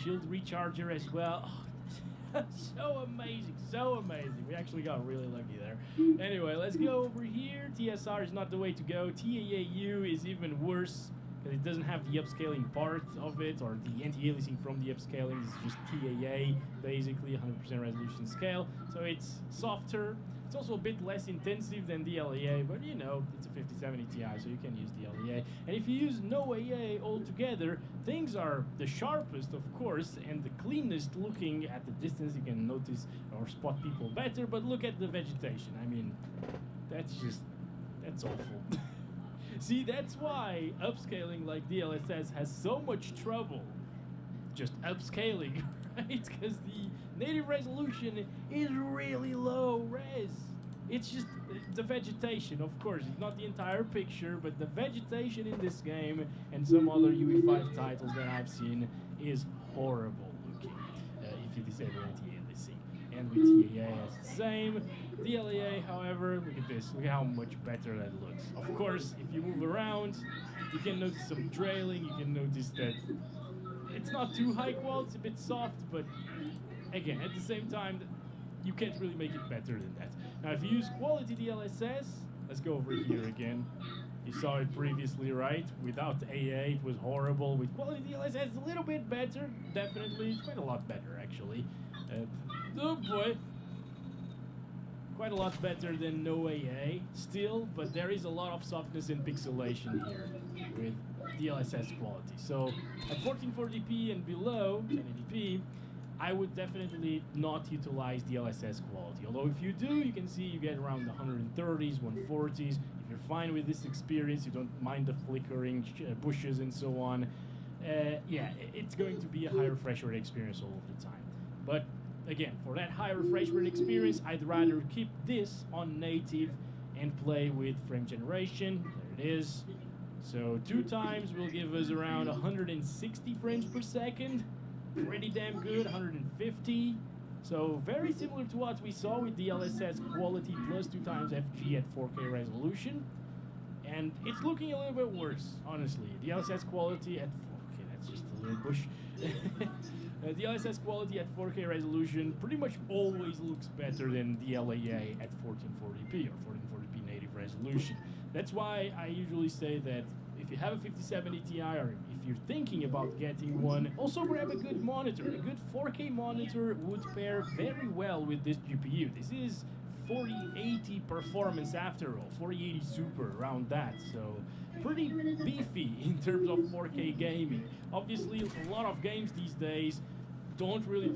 shield recharger as well. Oh, so amazing, so amazing. We actually got really lucky there. Anyway, let's go over here. TSR is not the way to go. TAAU is even worse because it doesn't have the upscaling part of it, or the anti-aliasing from the upscaling. It's just TAA, basically 100% resolution scale. So it's softer. It's also a bit less intensive than the LEA, but you know, it's a 5070 Ti, so you can use the LEA. And if you use no AA altogether, things are the sharpest, of course, and the cleanest looking at the distance. You can notice or spot people better, but look at the vegetation. I mean, that's awful. See, that's why upscaling like DLSS has so much trouble just upscaling, right? Because the native resolution is really low res. It's just the vegetation, of course. It's not the entire picture, but the vegetation in this game and some other UE5 titles that I've seen is horrible looking if you disable anti-aliasing. And with TAA, it's the same. The LEA, however, look at this. Look at how much better that looks. Of course, if you move around, you can notice some trailing. You can notice that it's not too high quality, it's a bit soft, but again, at the same time, you can't really make it better than that. Now, if you use quality DLSS, let's go over here again. You saw it previously, right? Without AA, it was horrible. With quality DLSS, it's a little bit better, definitely. It's quite a lot better, actually. Oh boy. Quite a lot better than no AA still, but there is a lot of softness and pixelation here with DLSS quality. So at 1440p and below, 1080p, I would definitely not utilize DLSS quality. Although if you do, you can see you get around the 130s, 140s. If you're fine with this experience, you don't mind the flickering bushes and so on, yeah, it's going to be a high refresh rate experience all of the time. But again, for that high refresh rate experience, I'd rather keep this on native and play with frame generation. There it is. So 2 times will give us around 160 frames per second. Pretty damn good, 150. So very similar to what we saw with DLSS quality plus 2 times FG at 4K resolution. And it's looking a little bit worse, honestly. DLSS quality at 4K, that's just a little bush. DLSS quality at 4K resolution pretty much always looks better than the LAA at 1440p or 1440p native resolution. That's why I usually say that if you have a 5070 Ti or if you're thinking about getting one, also grab a good monitor. A good 4K monitor would pair very well with this GPU. This is 4080 performance after all, 4080 Super, around that, so pretty beefy in terms of 4K gaming. Obviously, a lot of games these days don't really